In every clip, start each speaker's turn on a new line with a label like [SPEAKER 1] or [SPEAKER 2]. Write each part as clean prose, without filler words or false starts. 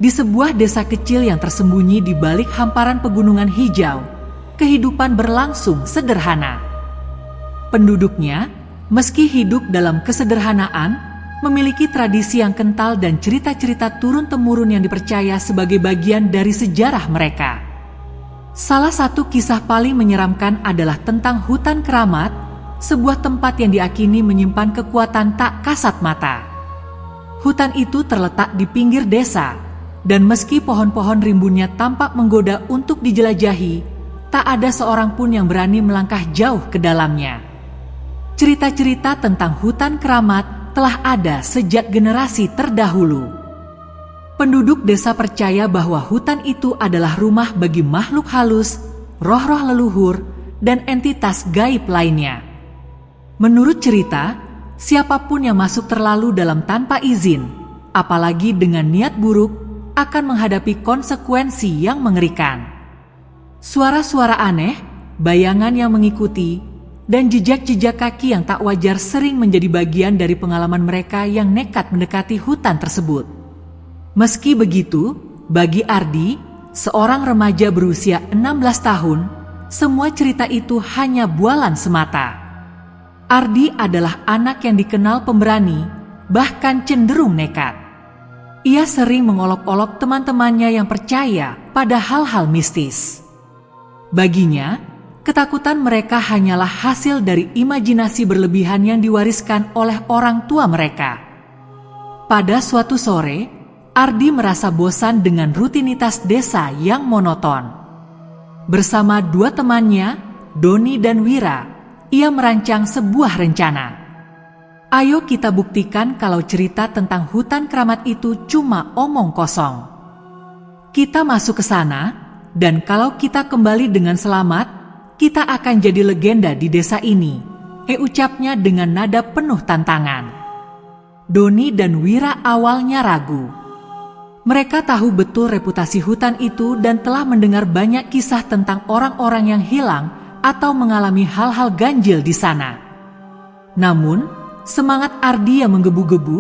[SPEAKER 1] Di sebuah desa kecil yang tersembunyi di balik hamparan pegunungan hijau, kehidupan berlangsung sederhana. Penduduknya, meski hidup dalam kesederhanaan, memiliki tradisi yang kental dan cerita-cerita turun-temurun yang dipercaya sebagai bagian dari sejarah mereka. Salah satu kisah paling menyeramkan adalah tentang hutan keramat, sebuah tempat yang diyakini menyimpan kekuatan tak kasat mata. Hutan itu terletak di pinggir desa, dan meski pohon-pohon rimbunnya tampak menggoda untuk dijelajahi, tak ada seorang pun yang berani melangkah jauh ke dalamnya. Cerita-cerita tentang hutan keramat telah ada sejak generasi terdahulu. Penduduk desa percaya bahwa hutan itu adalah rumah bagi makhluk halus, roh-roh leluhur, dan entitas gaib lainnya. Menurut cerita, siapapun yang masuk terlalu dalam tanpa izin, apalagi dengan niat buruk, akan menghadapi konsekuensi yang mengerikan. Suara-suara aneh, bayangan yang mengikuti, dan jejak-jejak kaki yang tak wajar sering menjadi bagian dari pengalaman mereka yang nekat mendekati hutan tersebut. Meski begitu, bagi Ardi, seorang remaja berusia 16 tahun, semua cerita itu hanya bualan semata. Ardi adalah anak yang dikenal pemberani, bahkan cenderung nekat. Ia sering mengolok-olok teman-temannya yang percaya pada hal-hal mistis. Baginya, ketakutan mereka hanyalah hasil dari imajinasi berlebihan yang diwariskan oleh orang tua mereka. Pada suatu sore, Ardi merasa bosan dengan rutinitas desa yang monoton. Bersama dua temannya, Doni dan Wira, ia merancang sebuah rencana. Ayo kita buktikan kalau cerita tentang hutan keramat itu cuma omong kosong. Kita masuk ke sana, dan kalau kita kembali dengan selamat, kita akan jadi legenda di desa ini, ucapnya dengan nada penuh tantangan. Doni dan Wira awalnya ragu. Mereka tahu betul reputasi hutan itu dan telah mendengar banyak kisah tentang orang-orang yang hilang atau mengalami hal-hal ganjil di sana. Namun, semangat Ardi yang menggebu-gebu,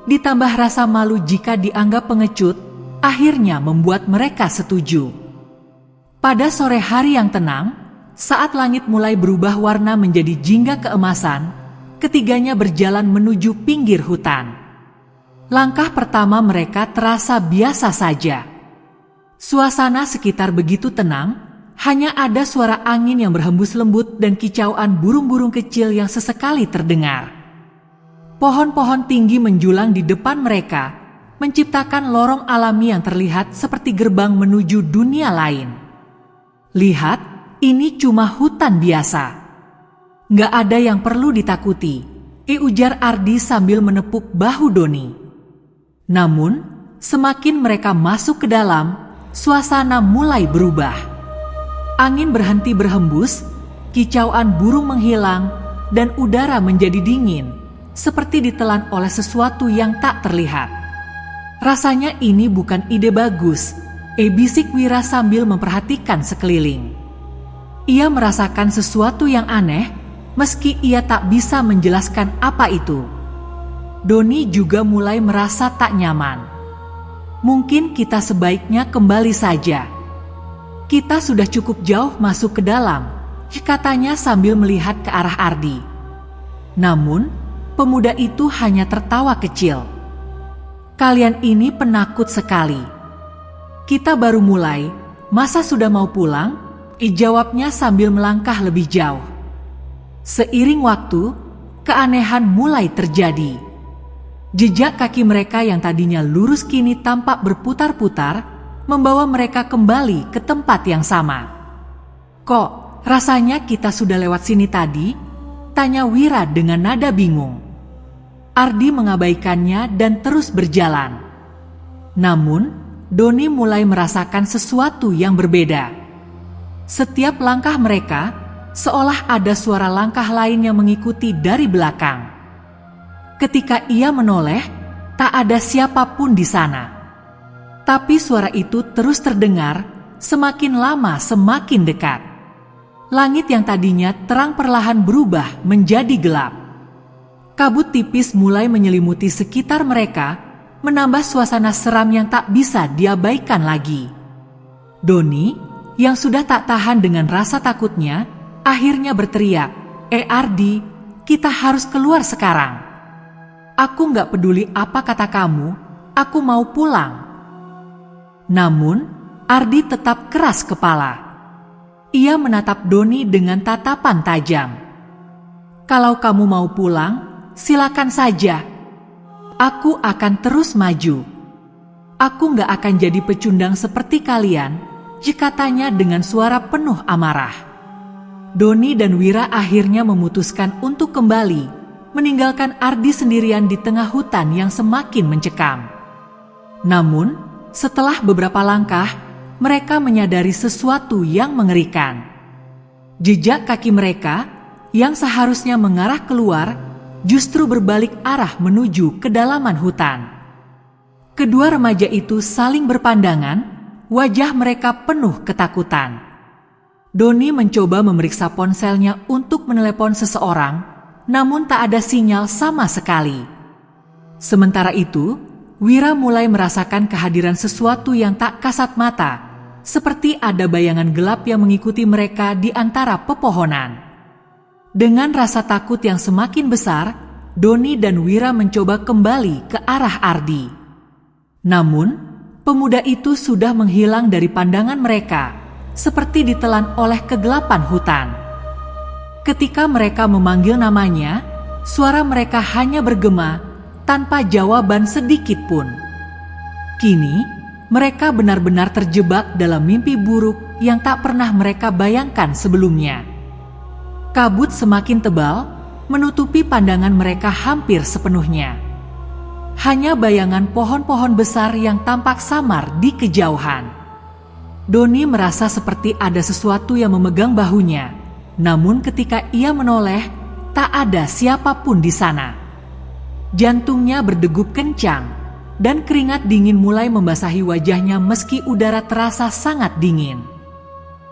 [SPEAKER 1] ditambah rasa malu jika dianggap pengecut, akhirnya membuat mereka setuju. Pada sore hari yang tenang, saat langit mulai berubah warna menjadi jingga keemasan, ketiganya berjalan menuju pinggir hutan. Langkah pertama mereka terasa biasa saja. Suasana sekitar begitu tenang, hanya ada suara angin yang berhembus lembut dan kicauan burung-burung kecil yang sesekali terdengar. Pohon-pohon tinggi menjulang di depan mereka, menciptakan lorong alami yang terlihat seperti gerbang menuju dunia lain. Lihat, ini cuma hutan biasa. Nggak ada yang perlu ditakuti, ujar Ardi sambil menepuk bahu Doni. Namun, semakin mereka masuk ke dalam, suasana mulai berubah. Angin berhenti berhembus, kicauan burung menghilang, dan udara menjadi dingin, seperti ditelan oleh sesuatu yang tak terlihat. Rasanya ini bukan ide bagus, bisik Wira sambil memperhatikan sekeliling. Ia merasakan sesuatu yang aneh, meski ia tak bisa menjelaskan apa itu. Doni juga mulai merasa tak nyaman. Mungkin kita sebaiknya kembali saja. Kita sudah cukup jauh masuk ke dalam, katanya sambil melihat ke arah Ardi. Namun, pemuda itu hanya tertawa kecil. Kalian ini penakut sekali. Kita baru mulai, masa sudah mau pulang? Jawabnya sambil melangkah lebih jauh. Seiring waktu, keanehan mulai terjadi. Jejak kaki mereka yang tadinya lurus kini tampak berputar-putar, membawa mereka kembali ke tempat yang sama. Kok, rasanya kita sudah lewat sini tadi? Tanya Wira dengan nada bingung. Ardi mengabaikannya dan terus berjalan. Namun, Doni mulai merasakan sesuatu yang berbeda. Setiap langkah mereka, seolah ada suara langkah lain yang mengikuti dari belakang. Ketika ia menoleh, tak ada siapapun di sana. Tapi suara itu terus terdengar, semakin lama semakin dekat. Langit yang tadinya terang perlahan berubah menjadi gelap. Kabut tipis mulai menyelimuti sekitar mereka, menambah suasana seram yang tak bisa diabaikan lagi. Doni, yang sudah tak tahan dengan rasa takutnya, akhirnya berteriak, Ardi, kita harus keluar sekarang. Aku gak peduli apa kata kamu, aku mau pulang. Namun, Ardi tetap keras kepala. Ia menatap Doni dengan tatapan tajam. Kalau kamu mau pulang, silakan saja. Aku akan terus maju. Aku gak akan jadi pecundang seperti kalian, katanya dengan suara penuh amarah. Doni dan Wira akhirnya memutuskan untuk kembali, meninggalkan Ardi sendirian di tengah hutan yang semakin mencekam. Namun, setelah beberapa langkah, mereka menyadari sesuatu yang mengerikan. Jejak kaki mereka, yang seharusnya mengarah keluar, justru berbalik arah menuju kedalaman hutan. Kedua remaja itu saling berpandangan, wajah mereka penuh ketakutan. Doni mencoba memeriksa ponselnya untuk menelepon seseorang, namun tak ada sinyal sama sekali. Sementara itu, Wira mulai merasakan kehadiran sesuatu yang tak kasat mata, seperti ada bayangan gelap yang mengikuti mereka di antara pepohonan. Dengan rasa takut yang semakin besar, Doni dan Wira mencoba kembali ke arah Ardi. Namun, pemuda itu sudah menghilang dari pandangan mereka, seperti ditelan oleh kegelapan hutan. Ketika mereka memanggil namanya, suara mereka hanya bergema, tanpa jawaban sedikit pun. Kini, mereka benar-benar terjebak dalam mimpi buruk yang tak pernah mereka bayangkan sebelumnya. Kabut semakin tebal, menutupi pandangan mereka hampir sepenuhnya. Hanya bayangan pohon-pohon besar yang tampak samar di kejauhan. Doni merasa seperti ada sesuatu yang memegang bahunya, namun ketika ia menoleh, tak ada siapapun di sana. Jantungnya berdegup kencang, dan keringat dingin mulai membasahi wajahnya meski udara terasa sangat dingin.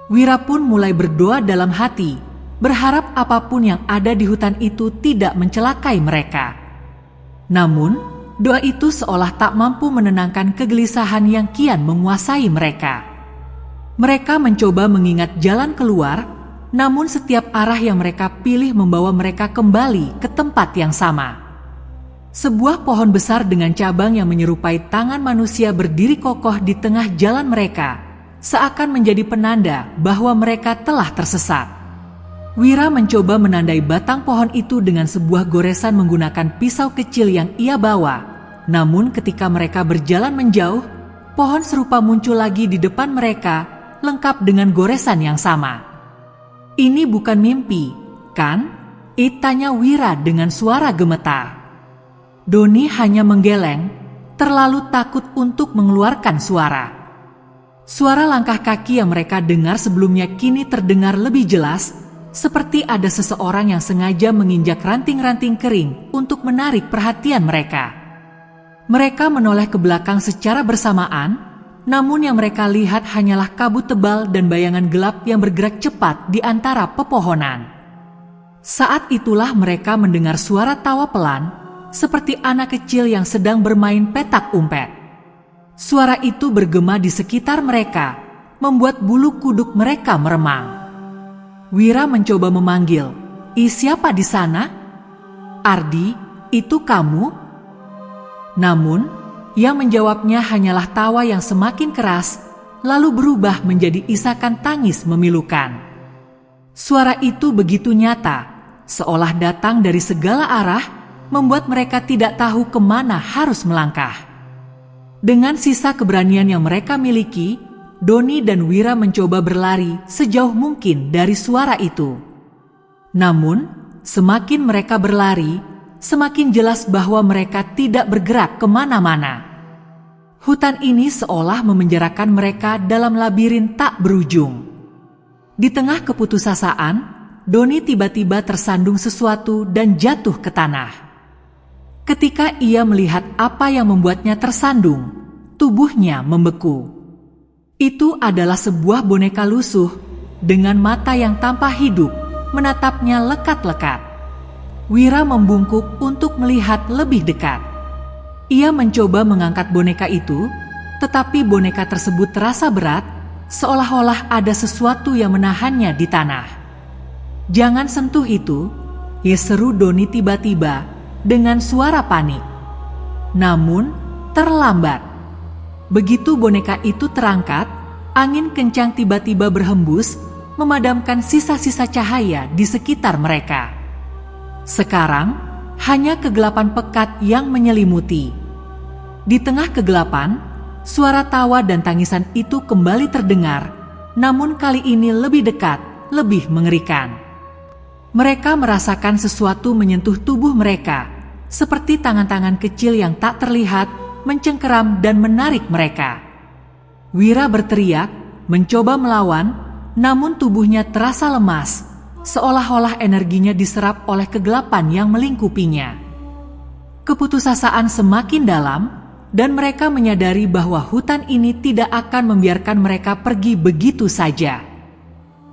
[SPEAKER 1] Wira pun mulai berdoa dalam hati, berharap apapun yang ada di hutan itu tidak mencelakai mereka. Namun, doa itu seolah tak mampu menenangkan kegelisahan yang kian menguasai mereka. Mereka mencoba mengingat jalan keluar, namun setiap arah yang mereka pilih membawa mereka kembali ke tempat yang sama. Sebuah pohon besar dengan cabang yang menyerupai tangan manusia berdiri kokoh di tengah jalan mereka, seakan menjadi penanda bahwa mereka telah tersesat. Wira mencoba menandai batang pohon itu dengan sebuah goresan menggunakan pisau kecil yang ia bawa. Namun ketika mereka berjalan menjauh, pohon serupa muncul lagi di depan mereka, lengkap dengan goresan yang sama. Ini bukan mimpi, kan? Tanya Wira dengan suara gemetar. Doni hanya menggeleng, terlalu takut untuk mengeluarkan suara. Suara langkah kaki yang mereka dengar sebelumnya kini terdengar lebih jelas, seperti ada seseorang yang sengaja menginjak ranting-ranting kering untuk menarik perhatian mereka. Mereka menoleh ke belakang secara bersamaan, namun yang mereka lihat hanyalah kabut tebal dan bayangan gelap yang bergerak cepat di antara pepohonan. Saat itulah mereka mendengar suara tawa pelan, seperti anak kecil yang sedang bermain petak umpet. Suara itu bergema di sekitar mereka, membuat bulu kuduk mereka meremang. Wira mencoba memanggil, siapa di sana? Ardi, itu kamu? Namun, yang menjawabnya hanyalah tawa yang semakin keras, lalu berubah menjadi isakan tangis memilukan. Suara itu begitu nyata, seolah datang dari segala arah, membuat mereka tidak tahu kemana harus melangkah. Dengan sisa keberanian yang mereka miliki, Doni dan Wira mencoba berlari sejauh mungkin dari suara itu. Namun, semakin mereka berlari, semakin jelas bahwa mereka tidak bergerak kemana-mana. Hutan ini seolah memenjarakan mereka dalam labirin tak berujung. Di tengah keputusasaan, Doni tiba-tiba tersandung sesuatu dan jatuh ke tanah. Ketika ia melihat apa yang membuatnya tersandung, tubuhnya membeku. Itu adalah sebuah boneka lusuh dengan mata yang tanpa hidup, menatapnya lekat-lekat. Wira membungkuk untuk melihat lebih dekat. Ia mencoba mengangkat boneka itu, tetapi boneka tersebut terasa berat, seolah-olah ada sesuatu yang menahannya di tanah. "Jangan sentuh itu," seru Doni tiba-tiba dengan suara panik. Namun, terlambat. Begitu boneka itu terangkat, angin kencang tiba-tiba berhembus, memadamkan sisa-sisa cahaya di sekitar mereka. Sekarang, hanya kegelapan pekat yang menyelimuti. Di tengah kegelapan, suara tawa dan tangisan itu kembali terdengar, namun kali ini lebih dekat, lebih mengerikan. Mereka merasakan sesuatu menyentuh tubuh mereka, seperti tangan-tangan kecil yang tak terlihat, mencengkeram dan menarik mereka. Wira berteriak, mencoba melawan, namun tubuhnya terasa lemas, seolah-olah energinya diserap oleh kegelapan yang melingkupinya. Keputusasaan semakin dalam, dan mereka menyadari bahwa hutan ini tidak akan membiarkan mereka pergi begitu saja.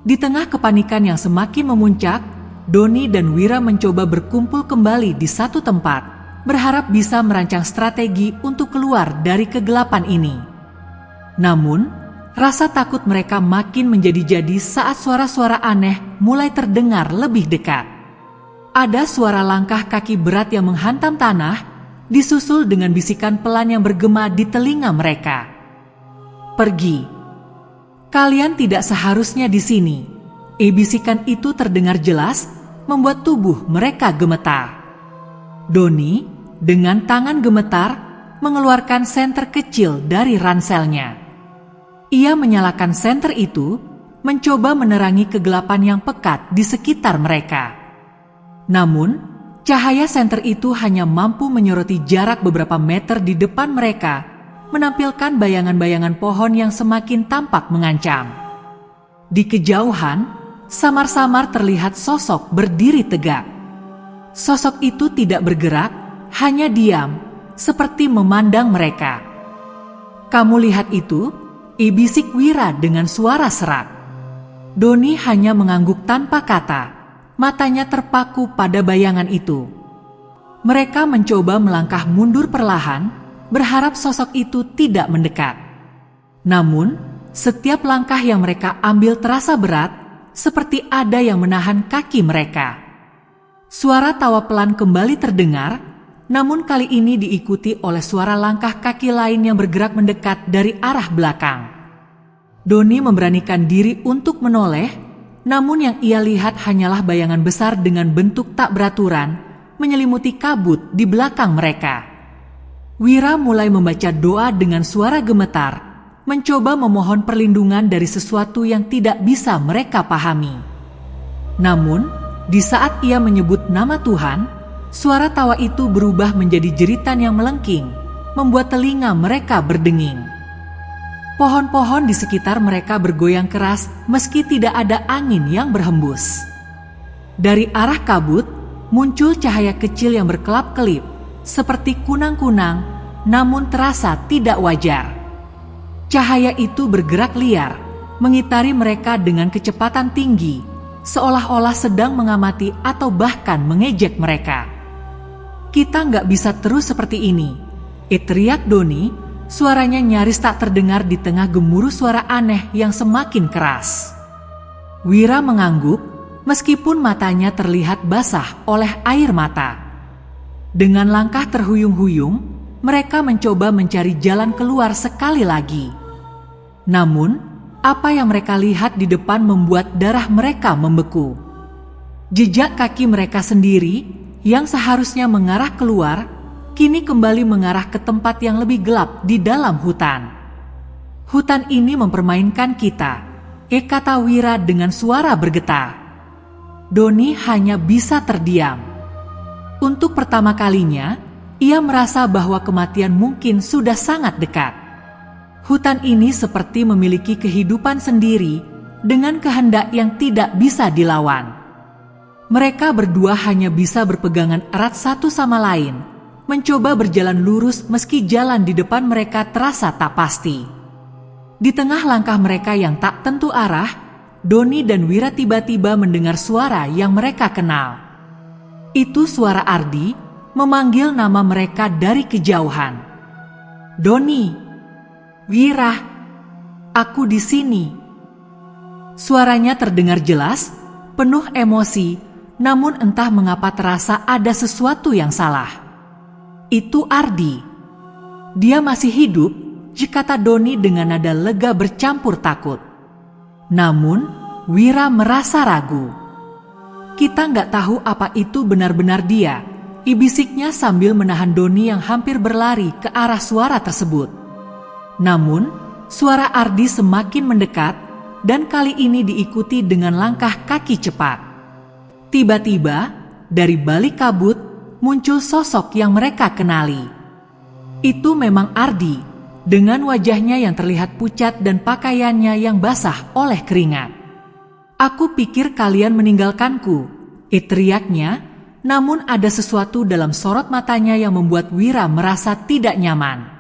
[SPEAKER 1] Di tengah kepanikan yang semakin memuncak, Doni dan Wira mencoba berkumpul kembali di satu tempat, berharap bisa merancang strategi untuk keluar dari kegelapan ini. Namun, rasa takut mereka makin menjadi-jadi saat suara-suara aneh mulai terdengar lebih dekat. Ada suara langkah kaki berat yang menghantam tanah, disusul dengan bisikan pelan yang bergema di telinga mereka. "Pergi. Kalian tidak seharusnya di sini." Bisikan itu terdengar jelas, membuat tubuh mereka gemetar. Doni, dengan tangan gemetar, mengeluarkan senter kecil dari ranselnya. Ia menyalakan senter itu, mencoba menerangi kegelapan yang pekat di sekitar mereka. Namun, cahaya senter itu hanya mampu menyoroti jarak beberapa meter di depan mereka, menampilkan bayangan-bayangan pohon yang semakin tampak mengancam. Di kejauhan, samar-samar terlihat sosok berdiri tegak. Sosok itu tidak bergerak, hanya diam, seperti memandang mereka. "Kamu lihat itu?" bisik Wira dengan suara serak. Doni hanya mengangguk tanpa kata, matanya terpaku pada bayangan itu. Mereka mencoba melangkah mundur perlahan, berharap sosok itu tidak mendekat. Namun, setiap langkah yang mereka ambil terasa berat, seperti ada yang menahan kaki mereka. Suara tawa pelan kembali terdengar, namun kali ini diikuti oleh suara langkah kaki lain yang bergerak mendekat dari arah belakang. Doni memberanikan diri untuk menoleh, namun yang ia lihat hanyalah bayangan besar dengan bentuk tak beraturan, menyelimuti kabut di belakang mereka. Wira mulai membaca doa dengan suara gemetar, mencoba memohon perlindungan dari sesuatu yang tidak bisa mereka pahami. Namun, di saat ia menyebut nama Tuhan, suara tawa itu berubah menjadi jeritan yang melengking, membuat telinga mereka berdenging. Pohon-pohon di sekitar mereka bergoyang keras meski tidak ada angin yang berhembus. Dari arah kabut, muncul cahaya kecil yang berkelap-kelip, seperti kunang-kunang, namun terasa tidak wajar. Cahaya itu bergerak liar, mengitari mereka dengan kecepatan tinggi, seolah-olah sedang mengamati atau bahkan mengejek mereka. "Kita nggak bisa terus seperti ini," teriak Doni, suaranya nyaris tak terdengar di tengah gemuruh suara aneh yang semakin keras. Wira mengangguk, meskipun matanya terlihat basah oleh air mata. Dengan langkah terhuyung-huyung, mereka mencoba mencari jalan keluar sekali lagi. Namun, apa yang mereka lihat di depan membuat darah mereka membeku. Jejak kaki mereka sendiri, yang seharusnya mengarah keluar, kini kembali mengarah ke tempat yang lebih gelap di dalam hutan. "Hutan ini mempermainkan kita," kata Wira dengan suara bergetar. Doni hanya bisa terdiam. Untuk pertama kalinya, ia merasa bahwa kematian mungkin sudah sangat dekat. Hutan ini seperti memiliki kehidupan sendiri, dengan kehendak yang tidak bisa dilawan. Mereka berdua hanya bisa berpegangan erat satu sama lain, mencoba berjalan lurus meski jalan di depan mereka terasa tak pasti. Di tengah langkah mereka yang tak tentu arah, Doni dan Wira tiba-tiba mendengar suara yang mereka kenal. Itu suara Ardi, memanggil nama mereka dari kejauhan. "Doni, Wira, aku di sini." Suaranya terdengar jelas, penuh emosi, namun entah mengapa terasa ada sesuatu yang salah. Itu Ardi. "Dia masih hidup," kata Doni dengan nada lega bercampur takut. Namun, Wira merasa ragu. "Kita nggak tahu apa itu benar-benar dia," bisiknya sambil menahan Doni yang hampir berlari ke arah suara tersebut. Namun, suara Ardi semakin mendekat, dan kali ini diikuti dengan langkah kaki cepat. Tiba-tiba, dari balik kabut, muncul sosok yang mereka kenali. Itu memang Ardi, dengan wajahnya yang terlihat pucat dan pakaiannya yang basah oleh keringat. "Aku pikir kalian meninggalkanku," teriaknya, namun ada sesuatu dalam sorot matanya yang membuat Wira merasa tidak nyaman.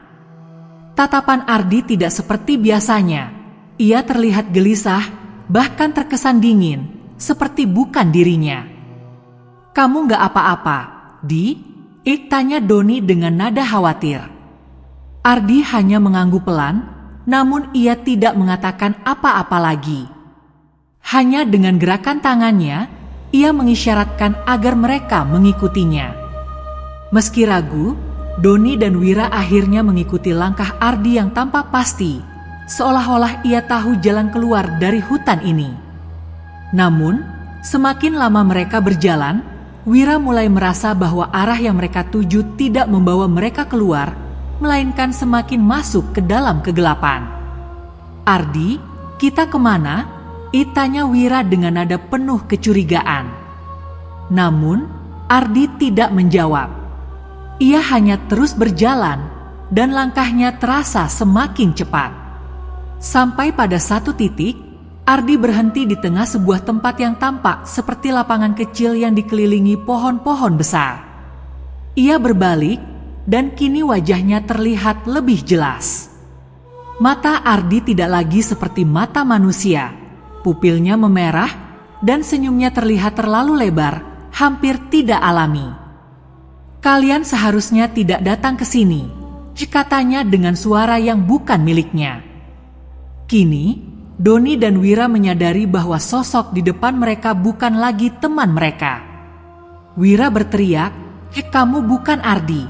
[SPEAKER 1] Tatapan Ardi tidak seperti biasanya. Ia terlihat gelisah, bahkan terkesan dingin, seperti bukan dirinya. "Kamu nggak apa-apa, Di?" tanya Doni dengan nada khawatir. Ardi hanya mengangguk pelan, namun ia tidak mengatakan apa-apa lagi. Hanya dengan gerakan tangannya, ia mengisyaratkan agar mereka mengikutinya. Meski ragu, Doni dan Wira akhirnya mengikuti langkah Ardi yang tampak pasti, seolah-olah ia tahu jalan keluar dari hutan ini. Namun, semakin lama mereka berjalan, Wira mulai merasa bahwa arah yang mereka tuju tidak membawa mereka keluar, melainkan semakin masuk ke dalam kegelapan. "Ardi, kita kemana?" tanya Wira dengan nada penuh kecurigaan. Namun, Ardi tidak menjawab. Ia hanya terus berjalan, dan langkahnya terasa semakin cepat. Sampai pada satu titik, Ardi berhenti di tengah sebuah tempat yang tampak seperti lapangan kecil yang dikelilingi pohon-pohon besar. Ia berbalik, dan kini wajahnya terlihat lebih jelas. Mata Ardi tidak lagi seperti mata manusia. Pupilnya memerah, dan senyumnya terlihat terlalu lebar, hampir tidak alami. "Kalian seharusnya tidak datang ke sini," katanya dengan suara yang bukan miliknya. Kini, Doni dan Wira menyadari bahwa sosok di depan mereka bukan lagi teman mereka. Wira berteriak, "Kamu bukan Ardi.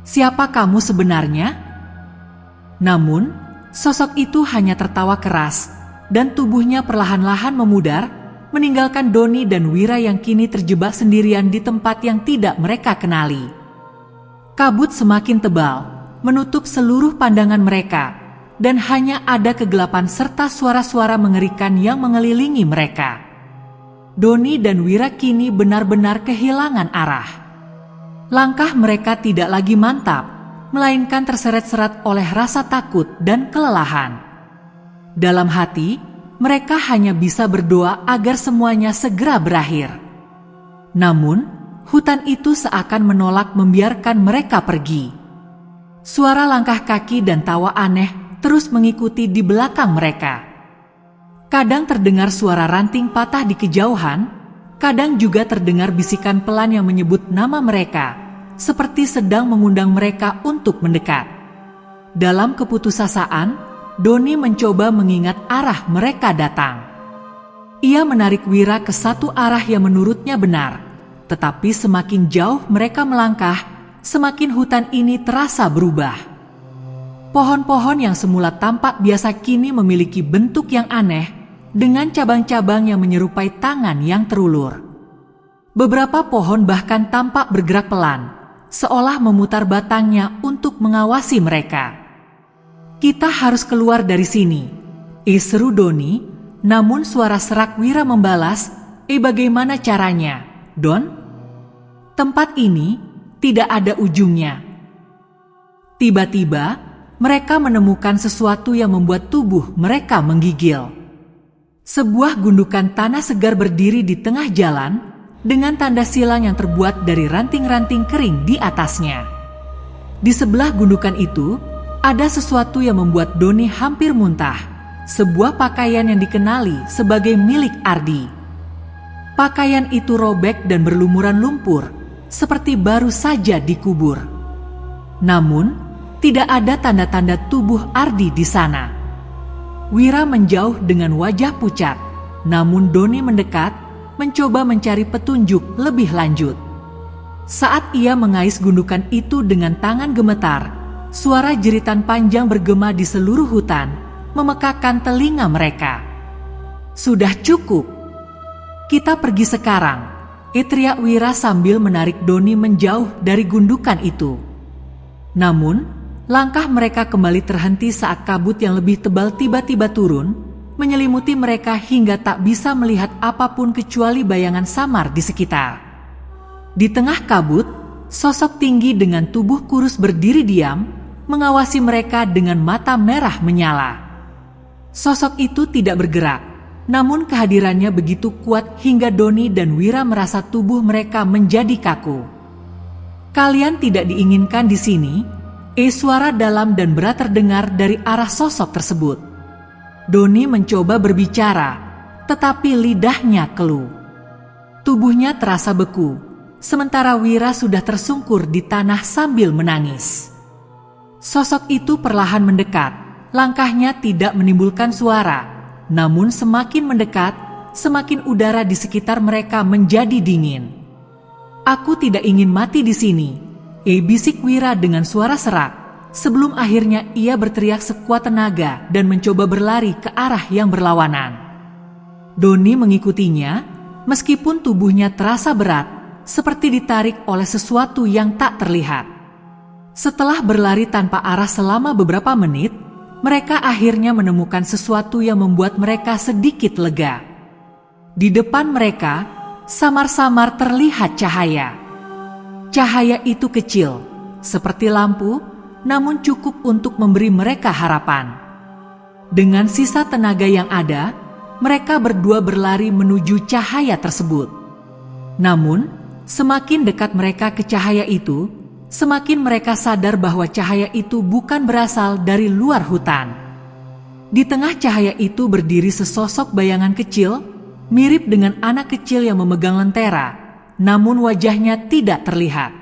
[SPEAKER 1] Siapa kamu sebenarnya?" Namun, sosok itu hanya tertawa keras, dan tubuhnya perlahan-lahan memudar, meninggalkan Doni dan Wira yang kini terjebak sendirian di tempat yang tidak mereka kenali. Kabut semakin tebal, menutup seluruh pandangan mereka, dan hanya ada kegelapan serta suara-suara mengerikan yang mengelilingi mereka. Doni dan Wira kini benar-benar kehilangan arah. Langkah mereka tidak lagi mantap, melainkan terseret-seret oleh rasa takut dan kelelahan. Dalam hati, mereka hanya bisa berdoa agar semuanya segera berakhir. Namun, hutan itu seakan menolak membiarkan mereka pergi. Suara langkah kaki dan tawa aneh terus mengikuti di belakang mereka. Kadang terdengar suara ranting patah di kejauhan, kadang juga terdengar bisikan pelan yang menyebut nama mereka, seperti sedang mengundang mereka untuk mendekat. Dalam keputusasaan, Doni mencoba mengingat arah mereka datang. Ia menarik Wira ke satu arah yang menurutnya benar, tetapi semakin jauh mereka melangkah, semakin hutan ini terasa berubah. Pohon-pohon yang semula tampak biasa kini memiliki bentuk yang aneh, dengan cabang-cabang yang menyerupai tangan yang terulur. Beberapa pohon bahkan tampak bergerak pelan, seolah memutar batangnya untuk mengawasi mereka. "Kita harus keluar dari sini," seru Doni, namun suara serak Wira membalas, bagaimana caranya, Don? Tempat ini tidak ada ujungnya." Tiba-tiba, mereka menemukan sesuatu yang membuat tubuh mereka menggigil. Sebuah gundukan tanah segar berdiri di tengah jalan, dengan tanda silang yang terbuat dari ranting-ranting kering di atasnya. Di sebelah gundukan itu, ada sesuatu yang membuat Doni hampir muntah, sebuah pakaian yang dikenali sebagai milik Ardi. Pakaian itu robek dan berlumuran lumpur, seperti baru saja dikubur. Namun, tidak ada tanda-tanda tubuh Ardi di sana. Wira menjauh dengan wajah pucat, namun Doni mendekat, mencoba mencari petunjuk lebih lanjut. Saat ia mengais gundukan itu dengan tangan gemetar, suara jeritan panjang bergema di seluruh hutan, memekakkan telinga mereka. "Sudah cukup. Kita pergi sekarang," teriak Wira sambil menarik Doni menjauh dari gundukan itu. Namun, langkah mereka kembali terhenti saat kabut yang lebih tebal tiba-tiba turun, menyelimuti mereka hingga tak bisa melihat apapun kecuali bayangan samar di sekitar. Di tengah kabut, sosok tinggi dengan tubuh kurus berdiri diam, mengawasi mereka dengan mata merah menyala. Sosok itu tidak bergerak, namun kehadirannya begitu kuat hingga Doni dan Wira merasa tubuh mereka menjadi kaku. "Kalian tidak diinginkan di sini," suara dalam dan berat terdengar dari arah sosok tersebut. Doni mencoba berbicara, tetapi lidahnya keluh. Tubuhnya terasa beku, sementara Wira sudah tersungkur di tanah sambil menangis. Sosok itu perlahan mendekat, langkahnya tidak menimbulkan suara, namun semakin mendekat, semakin udara di sekitar mereka menjadi dingin. "Aku tidak ingin mati di sini," bisik Wira dengan suara serak, sebelum akhirnya ia berteriak sekuat tenaga dan mencoba berlari ke arah yang berlawanan. Doni mengikutinya, meskipun tubuhnya terasa berat, seperti ditarik oleh sesuatu yang tak terlihat. Setelah berlari tanpa arah selama beberapa menit, mereka akhirnya menemukan sesuatu yang membuat mereka sedikit lega. Di depan mereka, samar-samar terlihat cahaya. Cahaya itu kecil, seperti lampu, namun cukup untuk memberi mereka harapan. Dengan sisa tenaga yang ada, mereka berdua berlari menuju cahaya tersebut. Namun, semakin dekat mereka ke cahaya itu, semakin mereka sadar bahwa cahaya itu bukan berasal dari luar hutan. Di tengah cahaya itu berdiri sesosok bayangan kecil, mirip dengan anak kecil yang memegang lentera, namun wajahnya tidak terlihat.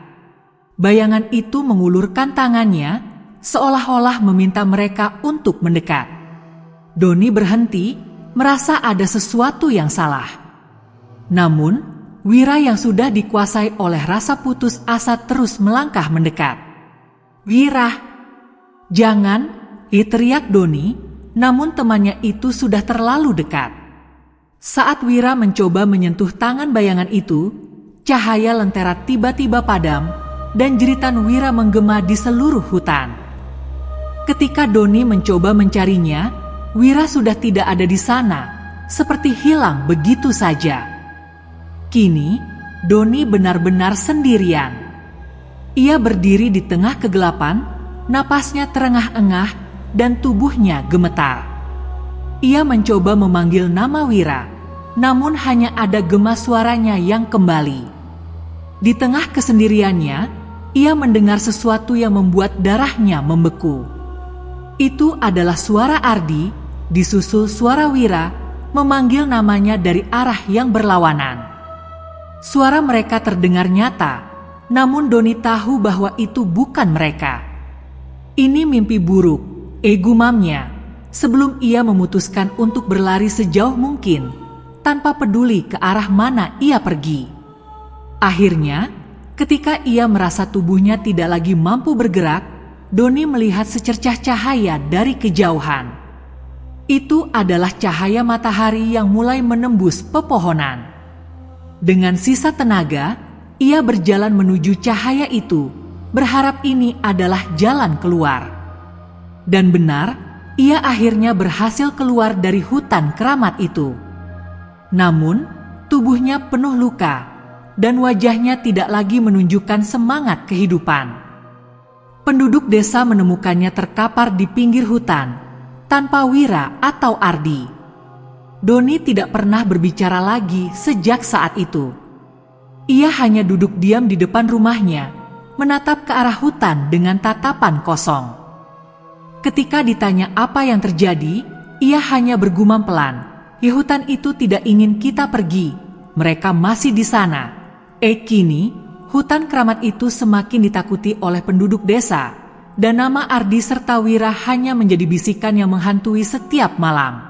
[SPEAKER 1] Bayangan itu mengulurkan tangannya, seolah-olah meminta mereka untuk mendekat. Doni berhenti, merasa ada sesuatu yang salah. Namun, Wira yang sudah dikuasai oleh rasa putus asa terus melangkah mendekat. "Wira, jangan!" teriak Doni, namun temannya itu sudah terlalu dekat. Saat Wira mencoba menyentuh tangan bayangan itu, cahaya lentera tiba-tiba padam, dan jeritan Wira menggema di seluruh hutan. Ketika Doni mencoba mencarinya, Wira sudah tidak ada di sana, seperti hilang begitu saja. Kini, Doni benar-benar sendirian. Ia berdiri di tengah kegelapan, napasnya terengah-engah, dan tubuhnya gemetar. Ia mencoba memanggil nama Wira, namun hanya ada gema suaranya yang kembali. Di tengah kesendiriannya, ia mendengar sesuatu yang membuat darahnya membeku. Itu adalah suara Ardi, disusul suara Wira, memanggil namanya dari arah yang berlawanan. Suara mereka terdengar nyata, namun Doni tahu bahwa itu bukan mereka. "Ini mimpi buruk," gumamnya, sebelum ia memutuskan untuk berlari sejauh mungkin, tanpa peduli ke arah mana ia pergi. Akhirnya, ketika ia merasa tubuhnya tidak lagi mampu bergerak, Doni melihat secercah cahaya dari kejauhan. Itu adalah cahaya matahari yang mulai menembus pepohonan. Dengan sisa tenaga, ia berjalan menuju cahaya itu, berharap ini adalah jalan keluar. Dan benar, ia akhirnya berhasil keluar dari hutan keramat itu. Namun, tubuhnya penuh luka, dan wajahnya tidak lagi menunjukkan semangat kehidupan. Penduduk desa menemukannya terkapar di pinggir hutan, tanpa Wira atau Ardi. Doni tidak pernah berbicara lagi sejak saat itu. Ia hanya duduk diam di depan rumahnya, menatap ke arah hutan dengan tatapan kosong. Ketika ditanya apa yang terjadi, ia hanya bergumam pelan, "Hutan itu tidak ingin kita pergi, mereka masih di sana." Kini, hutan keramat itu semakin ditakuti oleh penduduk desa, dan nama Ardi serta Wira hanya menjadi bisikan yang menghantui setiap malam.